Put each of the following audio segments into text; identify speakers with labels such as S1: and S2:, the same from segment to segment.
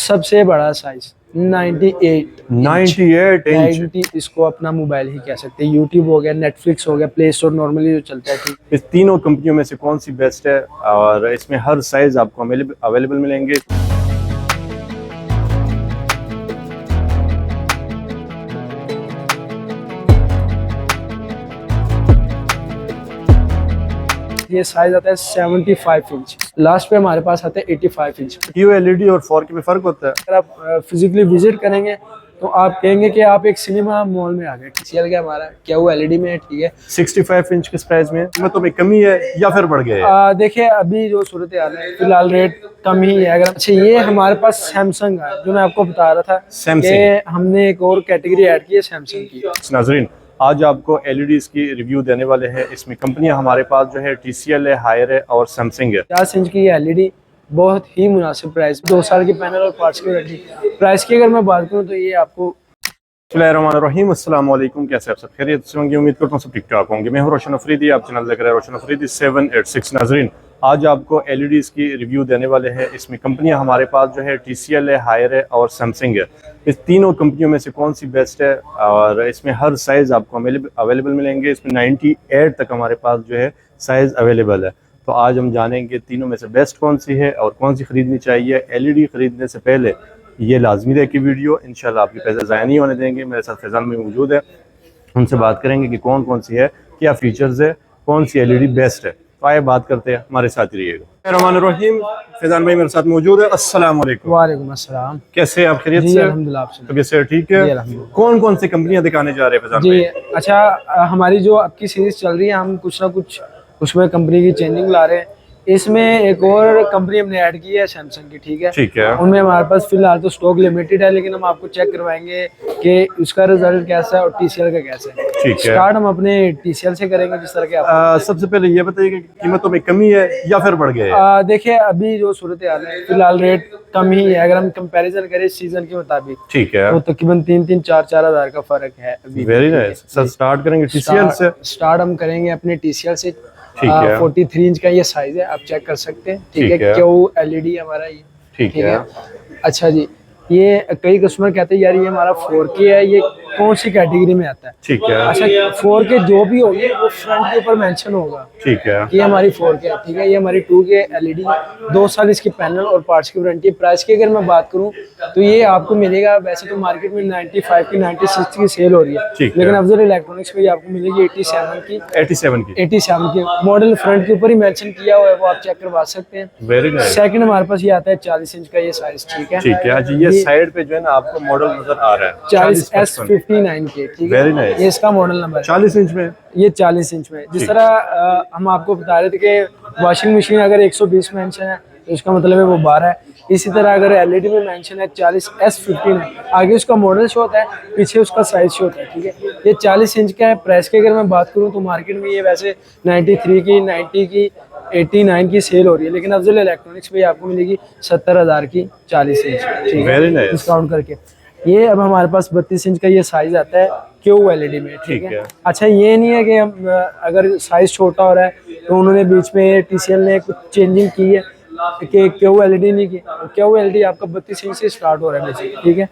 S1: सबसे बड़ा size
S2: 98 inch.
S1: 90 इसको अपना मोबाइल ही कह सकते हैं। यूट्यूब हो गया, नेटफ्लिक्स हो गया, प्ले स्टोर नॉर्मली जो चलता है। ठीक,
S2: इस तीनों कंपनियों में से कौन सी बेस्ट है और इसमें हर साइज आपको अवेलेबल मिलेंगे।
S1: ये साइज आता है 75 इंच। लास्ट पे हमारे पास आता है 85 इंच।
S2: QLED और 4K में फर्क होता है।
S1: अगर आप फिजिकली विजिट करेंगे तो आप कहेंगे कि आप एक सिनेमा मॉल में आ गए। TCL का हमारा क्या वो LED में है। ठीक है,
S2: 65 इंच किस प्राइस में है? तो कमी है या फिर बढ़ गया है?
S1: देखिए अभी जो सूरत हाल है फिलहाल रेट कम ही है। अगर अच्छा, ये हमारे पास सैमसंग है जो मैं आपको बता रहा था कि हमने एक और कैटेगरी ऐड की है सैमसंग की।
S2: नाजरीन, आज आपको LEDs की रिव्यू देने वाले हैं। इसमें कंपनियां हमारे पास जो है TCL है, हायर है और सैमसंग है।
S1: 50 इंच की LED बहुत ही मुनासिब प्राइस, 2 साल की पैनल और पार्ट्स की गारंटी। प्राइस की अगर मैं बात करूं तो ये आपको
S2: बिस्मिल्लाहिर्रहमानिर्रहीम, अस्सलाम वालेकुम। कैसे आप सब खैरियत से होंगे? उम्मीद करता हूँ सब ठीक ठाक होंगे। मैं हूं रोशन अफरीदी, आप चैनल देख रहे हैं रोशन अफरीदी 786। नाजरीन, आज आपको LEDs की रिव्यू देने वाले हैं। इसमें कंपनियां हमारे पास जो है TCL है, हायर है और सैमसंग है। इस तीनों कंपनियों में से कौन सी बेस्ट है और इसमें हर साइज़ आपको अवेलेबल मिलेंगे। इसमें 98 तक हमारे पास जो है साइज़ अवेलेबल है। तो आज हम जानेंगे तीनों में से बेस्ट कौन सी है और कौन सी ख़रीदनी चाहिए। LED ख़रीदने से पहले ये लाजमी देखिए वीडियो, इंशाल्लाह आपके पैसे ज़ाया नहीं होने देंगे। मेरे साथ फैज़ान भाई मौजूद है, उनसे बात करेंगे कि कौन कौन सी है, क्या फीचर्स है, कौन सी LED बेस्ट है। तो आइए बात करते हैं, हमारे साथ ही रहिएगा। रहमानिर्रहीम, फैज़ान भाई मेरे साथ मौजूद है। अस्सलाम वालेकुम।
S1: वालेकुम अस्सलाम।
S2: कैसे आप? खैरियत से?
S1: अल्हम्दुलिल्लाह।
S2: तबीयत से ठीक है? कौन कौन सी कंपनियां दिखाने जा रहे हैं फैज़ान
S1: जी
S2: भाई?
S1: अच्छा, हमारी जो अब की सीरीज चल रही है हम कुछ ना कुछ उसमें कंपनी की चेंजिंग ला रहे हैं। इसमें एक और कंपनी हमने ऐड की है सैमसंग की। ठीक है,
S2: ठीक है।
S1: उनमें हमारे पास फिलहाल तो स्टॉक लिमिटेड है, लेकिन हम आपको चेक करवाएंगे कि उसका रिजल्ट कैसा है और TCL का कैसा है।
S2: ठीक है,
S1: स्टार्ट हम अपने TCL से करेंगे जिस तरह के आप।
S2: सबसे पहले ये बताइए कि कीमतों में कमी है या फिर बढ़ गया है?
S1: देखिए अभी जो सूरत हाल है फिलहाल रेट कम ही है। अगर हम कंपैरिजन करें सीजन के मुताबिक,
S2: ठीक है,
S1: तो तकरीबन 3-4 हज़ार का फर्क है अभी।
S2: Very nice. सर स्टार्ट करेंगे TCL से।
S1: स्टार्ट हम करेंगे अपने TCL से।
S2: ठीक है,
S1: 43 इंच का ये साइज है, आप चेक कर सकते हैं। ठीक है, QLED हमारा ये।
S2: ठीक है।
S1: अच्छा जी, ये कई कस्टमर कहते हैं यार ये हमारा 4K है, ये कौन सी कैटेगरी में आता है?
S2: ठीक है।
S1: अच्छा, 4K जो भी होगी वो फ्रंट के ऊपर मेंशन होगा।
S2: ठीक है,
S1: ये हमारी 4K है। ठीक है, ये हमारी 2K LED, 2 साल इसकी पैनल और पार्ट्स की वारंटी। प्राइस की अगर मैं बात करूं तो ये आपको मिलेगा, वैसे तो मार्केट में 95 की 96 की सेल हो रही है, लेकिन अफजल इलेक्ट्रॉनिक्स में आपको मिलेगी 87 की। 87 की मॉडल फ्रंट के ऊपर ही मेंशन किया हुआ है, वो आप चेक करवा सकते हैं।
S2: Very nice.
S1: सेकंड हमारे पास ये आता है 40 इंच का ये साइज। ठीक है,
S2: ठीक है। अच्छा, ये साइड पे जो है ना आपको मॉडल नजर आ रहा है
S1: 40S59 के। ठीक है,
S2: वेरी नाइस।
S1: ये इसका मॉडल नंबर है।
S2: 40 इंच में,
S1: ये 40 इंच में। जिस तरह हम आपको बता रहे थे कि वॉशिंग मशीन अगर 120 मेंशन है तो इसका मतलब है वो 12 है। इसी तरह अगर LED में मेंशन है 40S15 है, आगे उसका मॉडल शो होता है, पीछे उसका साइज शो होता है। ठीक है, ये 40 इंच का है। प्राइस की अगर मैं बात करूं तो मार्केट में ये वैसे 93 की, 90 की, 89 की सेल हो रही है, लेकिन अफजल इलेक्ट्रॉनिक्स पे आपको मिलेगी 70,000 की 40 इंच। ठीक है, डिस्काउंट करके। ये अब हमारे पास 32 इंच का ये साइज आता है QLED में। ठीक है। अच्छा, ये नहीं है कि हम अगर साइज छोटा हो रहा है तो उन्होंने बीच में TCL ने कुछ चेंजिंग की है कि QLED नहीं की। QLED आपका 32 इंच से स्टार्ट हो रहा है बेसिक। ठीक है,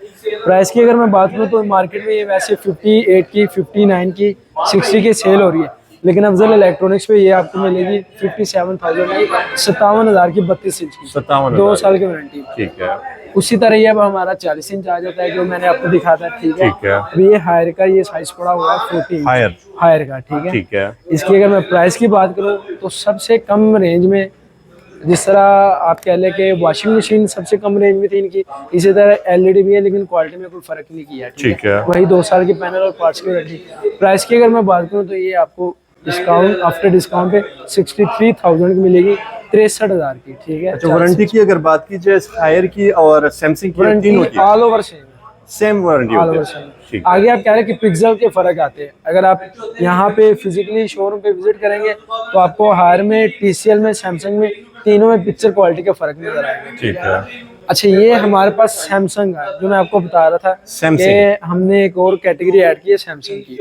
S1: प्राइस की अगर मैं बात करूँ तो मार्केट में ये वैसे 58 की, 59 की, 60 की सेल हो रही है, लेकिन अफजल इलेक्ट्रॉनिक्स पे ये आपको मिलेगी 57,000 की, 57,000 की 32 इंच की, 2 साल की वारंटी।
S2: ठीक है।
S1: उसी तरह ये अब हमारा 40 इंच आ जाता है जो मैंने आपको दिखा था। ठीक है, अभी ये हायर का ये साइज पड़ा हुआ है 14 हायर का। ठीक है,
S2: ठीक है।
S1: इसकी अगर मैं प्राइस की बात करूँ तो सबसे कम रेंज में, जिस तरह आप कह लें कि वॉशिंग मशीन सबसे कम रेंज में थी इनकी, इसी तरह LED भी है, लेकिन क्वालिटी में कोई फर्क नहीं किया। ठीक है, वही 2 साल की पैनल और पार्ट्स की वारंटी। प्राइस की अगर मैं बात करूँ तो ये आपको डिस्काउंट, आफ्टर डिस्काउंट पे 63,000 की मिलेगी, 63,000 की। ठीक है।
S2: अच्छा, वारंटी की अगर बात की जाए हायर की और सैमसंग की, तीनों की
S1: ऑल ओवर
S2: सेम वारंटी होती है।
S1: आगे आप कह रहे हैं कि पिक्सल के फर्क आते हैं। अगर आप यहाँ पे फिजिकली शोरूम पे विजिट करेंगे तो आपको हायर में, TCL में, सैमसंग में, तीनों में पिक्चर क्वालिटी का फर्क नजर आएगा।
S2: ठीक है।
S1: अच्छा, ये हमारे पास सैमसंग है, जो मैं आपको बता रहा था
S2: Samsung।
S1: कि हमने एक और कैटेगरी ऐड की है सैमसंग की।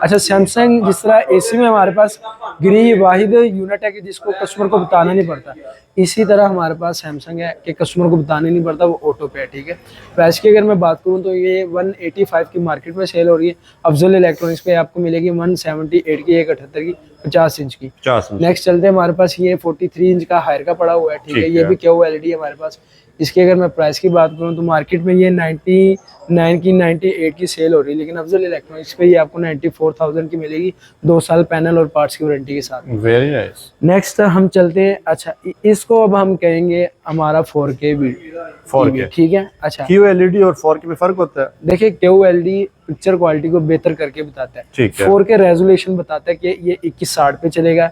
S1: अच्छा, सैमसंग जिस तरह एसी में हमारे पास गृह वाहिद यूनिट है कि जिसको कस्टमर को बताना नहीं पड़ता, इसी तरह हमारे पास सैमसंग है कि कस्टमर को बताना नहीं पड़ता, वो ऑटो पे है। ठीक है, प्राइस की अगर मैं बात करूँ तो ये 185 की मार्केट में सेल हो रही है। अफजल इलेक्ट्रॉनिक्स पे आपको मिलेगी 178 की, 178 की, 50 इंच की।
S2: 50 इंच।
S1: नेक्स्ट चलते हैं, हमारे पास ये 43 इंच का हायर का पड़ा हुआ है। ठीक है, ये
S2: है।
S1: भी क्यू एलईडी है हमारे पास। इसकी अगर मैं प्राइस की बात करूं तो मार्केट में ये 99 की, 98 की सेल हो रही है, लेकिन अफजल इलेक्ट्रॉनिक्स पे ये आपको 94,000 की मिलेगी, 2 साल पैनल और पार्ट्स की वारंटी के साथ।
S2: Very nice.
S1: नेक्स्ट हम चलते हैं, अच्छा इसको अब हम कहेंगे हमारा 4K वीडियो।
S2: 4K।
S1: ठीक है। अच्छा,
S2: QLED और 4K में फर्क होता है?
S1: देखिए QLED पिक्चर क्वालिटी को बेहतर करके बताता है।
S2: ठीक है।
S1: 4K रेजोल्यूशन बताता है कि ये 2160 पे चलेगा।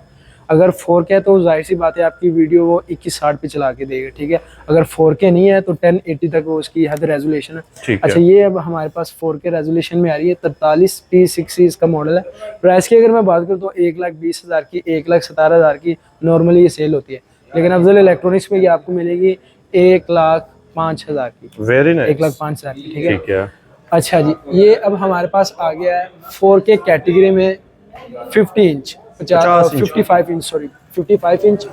S1: अगर 4K है तो जाहिर सी बात है आपकी वीडियो वो 2160 पे चला के देगा। ठीक है, अगर 4K नहीं है तो 1080 तक वो उसकी हद रेजोल्यूशन है।
S2: ठीक
S1: अच्छा,
S2: है।
S1: ये अब हमारे पास 4K रेजोल्यूशन में आ रही है। 43 T6 इसका मॉडल है। प्राइस की अगर मैं बात करूँ तो 1,20,000 की, 1,17,000 की नॉर्मली ये सेल होती है, लेकिन अफजल इलेक्ट्रॉनिक्स में ये आपको मिलेगी 1,05,000 की।
S2: Very nice.
S1: 1,05,000 की। ठीक है।
S2: ठीक है।
S1: अच्छा जी, ये अब हमारे पास आ गया है 4K कैटेगरी में 50 इंच, 55 इंच, सॉरी 55 इंच।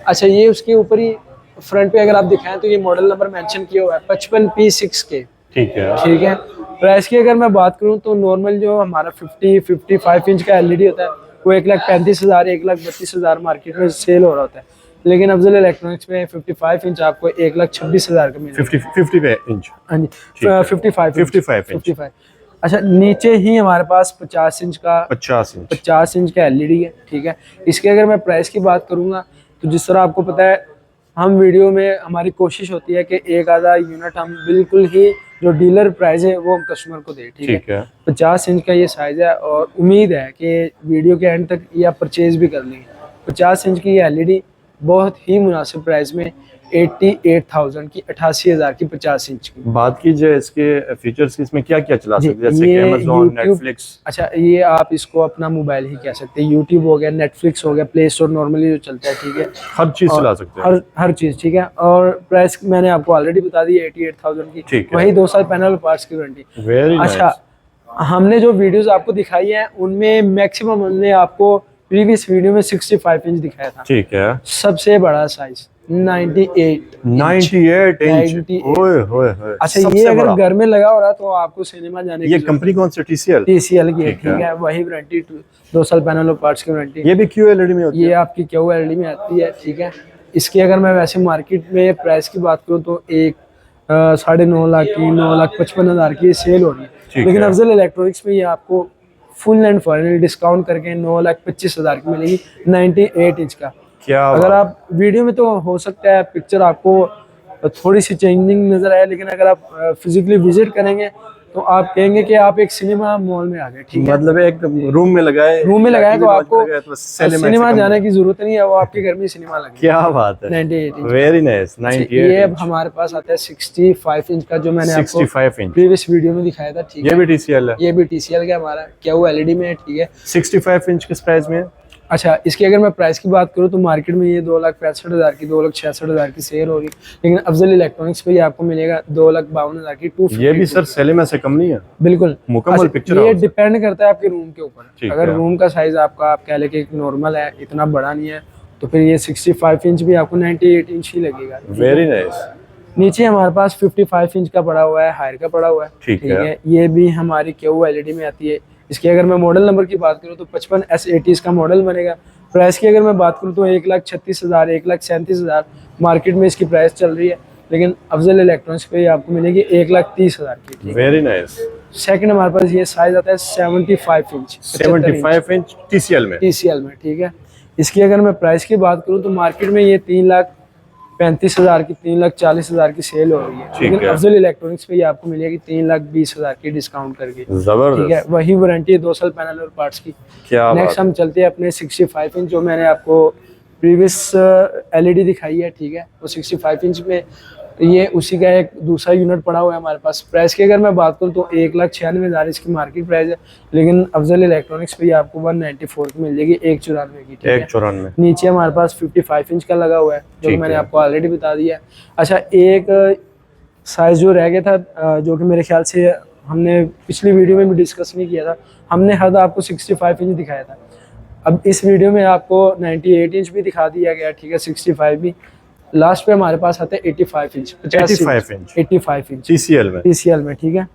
S1: अच्छा, ये उसके ऊपर ही फ्रंट पे अगर आप दिखाएं तो ये मॉडल नंबर मेंशन किया हुआ है 55P6K।
S2: ठीक है।
S1: ठीक है। प्राइस की अगर मैं बात करूं तो नॉर्मल जो हमारा 55 इंच का एलईडी होता है वो 1,35,000, 1,32,000 मार्केट में सेल हो रहा होता है, लेकिन अफजल इलेक्ट्रॉनिक्स में 55 इंच आपको 1,26,000 का मिलेगा।
S2: 50 इंच।
S1: हाँ जी,
S2: ठीक है।
S1: 55
S2: इंच।
S1: 55। अच्छा, नीचे ही हमारे पास 50 इंच का 50 इंच का एलईडी है। ठीक है, इसके अगर मैं प्राइस की बात करूंगा तो जिस तरह आपको पता है हम वीडियो में हमारी कोशिश होती है कि एक आधा यूनिट हम बिल्कुल ही जो डीलर प्राइस है वो हम कस्टमर को दें। ठीक है। 50 इंच का ये साइज है और उम्मीद है कि वीडियो के एंड तक ये आप परचेज भी कर लेंगे। 50 इंच की ये एलईडी बहुत ही मुनासिब प्राइस में 88,000 की, 88,000 की 50 इंच की।
S2: बात की जाए इसके फीचर्स की, इसमें क्या क्या चला सकते हैं, जैसे कि
S1: ये
S2: Amazon,
S1: YouTube,
S2: Netflix?
S1: अच्छा ये आप इसको अपना मोबाइल ही कह सकते हैं। यूट्यूब हो गया, नेटफ्लिक्स हो गया, प्ले स्टोर नॉर्मली जो चलता है। ठीक है,
S2: हर चीज चला सकते हैं।
S1: हर चीज। ठीक है, और प्राइस मैंने आपको ऑलरेडी बता दी 88,000 की।
S2: ठीक है।
S1: वही 2 साल पैनल और पार्ट्स की वारंटी।
S2: वेरी
S1: अच्छा, हमने जो वीडियोस आपको दिखाई है उनमें मैक्सिमम हमने आपको प्रीवियस वीडियो में 65 इंच दिखाया था।
S2: ठीक है।
S1: सबसे बड़ा साइज 98 इंच।
S2: ओए होए होए।
S1: अच्छा, ये अगर घर में लगा हो रहा तो आपको सिनेमा जाने
S2: ये कंपनी कौन सी? TCL
S1: की है। ठीक है, वही वारंटी 2 साल पैनल और पार्ट्स की वारंटी।
S2: ये भी QLED में होती है?
S1: ये आपकी QLED में आती है। ठीक है, इसकी अगर मैं वैसे मार्केट में प्राइस की बात करूँ तो 9.5 लाख की, 9,55,000 की सेल हो रही है, लेकिन अफजल इलेक्ट्रॉनिक्स में ये आपको फुल एंड फाइनल डिस्काउंट करके 9,25,000 की मिलेगी, 98 इंच का।
S2: क्या
S1: अगर आप वीडियो में तो हो सकता है पिक्चर आपको थोड़ी सी चेंजिंग नजर आए, लेकिन अगर आप फिजिकली विजिट करेंगे तो आप कहेंगे कि आप एक सिनेमा मॉल में आ गए। ठीक है,
S2: मतलब एक रूम में लगाए तो
S1: आपको सिनेमा जाने की जरूरत नहीं है, वो आपके घर में सिनेमा लगे।
S2: क्या बात है।
S1: 98 इंच।
S2: Very nice. 98
S1: ये अब हमारे पास आता है 65 इंच का, जो मैंने आपको
S2: 65 इंच
S1: प्रीवियस वीडियो में दिखाया था। ठीक
S2: ये
S1: है,
S2: भी TCL है?
S1: ये भी TCL का हमारा क्या वो एलईडी में है। ठीक है,
S2: 65 इंच किस प्राइस में है?
S1: अच्छा, इसकी अगर मैं प्राइस की बात करूँ तो मार्केट में ये 2,65,000 की, 2,66,000 की सेल हो रही है, लेकिन अफजल इलेक्ट्रॉनिक्स पे ये आपको मिलेगा 2,52,000 की। 250।
S2: ये भी सर सेलेमा से कम नहीं है?
S1: बिल्कुल
S2: मुकम्मल पिक्चर।
S1: ये डिपेंड करता है आपके रूम के ऊपर। अगर
S2: है।
S1: रूम का साइज आपका आप कह ले कि नॉर्मल है, इतना बड़ा नहीं है, तो फिर ये 65 इंच भी आपको 98 इंच ही लगेगा।
S2: Very nice.
S1: नीचे हमारे पास 55 इंच का पड़ा हुआ है, हायर का पड़ा हुआ है।
S2: ठीक है।
S1: ये भी हमारी QLED में आती है। इसकी अगर मैं मॉडल नंबर की बात करूँ तो 55S80 इसका मॉडल बनेगा। प्राइस की अगर मैं बात करूँ तो 1,36,000, 1,37,000 मार्केट में इसकी प्राइस चल रही है, लेकिन अफजल इलेक्ट्रॉनिक्स पे आपको मिलेगी 1,30,000 की।
S2: Very nice.
S1: सेकंड हमारे पास ये साइज आता है 75 इंच,
S2: 75 इंच TCL में।
S1: ठीक है, इसकी अगर मैं प्राइस की बात करूँ तो मार्केट में ये 3,35,000 की, 3,40,000 की सेल हो रही है, लेकिन अफजल इलेक्ट्रॉनिक्स पे ये आपको मिलेगी 3,20,000 की डिस्काउंट करके।
S2: जबरदस्त।
S1: ठीक है, वही वारंटी है 2 साल पैनल और पार्ट्स की।
S2: क्या
S1: नेक्स्ट हम चलते हैं अपने 65 इंच, जो मैंने आपको प्रीवियस एलईडी दिखाई है। ठीक है, वो 65 इंच में ये उसी का एक दूसरा यूनिट पड़ा हुआ है हमारे पास। प्राइस की अगर मैं बात करूँ तो 1,96,000 इसकी मार्केट प्राइस है, लेकिन अफजल इलेक्ट्रॉनिक्स पे ये आपको 194 की मिल जाएगी, 194 की।
S2: 194।
S1: नीचे हमारे पास 55 इंच का लगा हुआ है, जो मैंने आपको ऑलरेडी बता दिया है। अच्छा, एक साइज़ जो रह गया था जो कि मेरे ख्याल से हमने पिछली वीडियो में भी डिस्कस नहीं किया था, हमने हद आपको 65 इंच दिखाया था। अब इस वीडियो में आपको 98 इंच भी दिखा दिया गया, ठीक है, 65 भी। लास्ट पे हमारे पास आता है 85 इंच,
S2: 85 इंच
S1: 85 इंच
S2: TCL में।
S1: TCL में, ठीक है।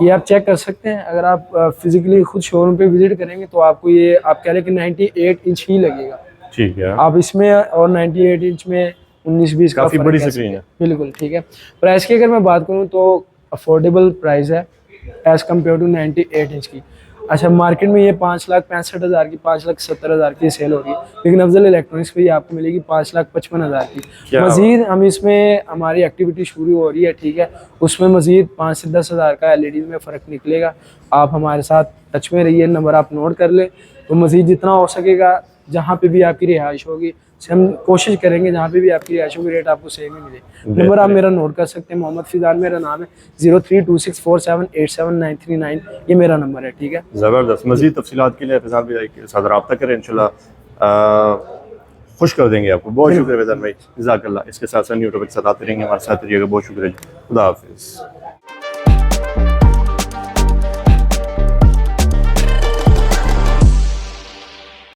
S1: ये आप चेक कर सकते हैं, अगर आप फिजिकली खुद शोरूम पे विजिट करेंगे तो आपको ये आप कह रहे हैं कि 98 इंच ही लगेगा।
S2: ठीक है,
S1: आप इसमें और 98 इंच में 19-20 का
S2: काफी
S1: फर्क
S2: बड़ी
S1: कह
S2: स्क्रीन
S1: सकते
S2: है।
S1: हैं। बिल्कुल ठीक है। प्राइस की अगर मैं बात करूँ तो अफोर्डेबल प्राइस है एज कम्पेयर टू 98 इंच की। अच्छा, मार्केट में ये 5,65,000 की, 5,70,000 की सेल हो रही है, लेकिन अफजल इलेक्ट्रॉनिक्स पे ये आपको मिलेगी 5,55,000 की।
S2: क्या
S1: मजीद हम इसमें हमारी एक्टिविटी शुरू हो रही है, ठीक है, उसमें मजीद 5 से 10,000 का LED में फ़र्क निकलेगा। आप हमारे साथ टच में रहिए, नंबर आप नोट कर लें, तो मजीद जितना हो सकेगा जहाँ पे भी आपकी रिहाइश होगी हम कोशिश करेंगे जहाँ पे भी आपकी रिहाइश होगी रेट आपको सेम ही मिले। नंबर आप मेरा नोट कर सकते हैं, मोहम्मद फिजान मेरा नाम है, 0326478799 ये मेरा नंबर है, ठीक है।
S2: ज़बरदस्त। मज़ीद तफसीलात के लिए फैज़ान भाई के साथ रब्ता करें, इंशाल्लाह खुश कर देंगे आपको। बहुत शुक्रिया फैज़ान भाई, जज़ाकल्लाह। इसके साथ साथ न्यू टॉपिक के साथ आते रहेंगे, हमारे साथ रहिएगा। बहुत शुक्रिया, खुदा हाफिज़।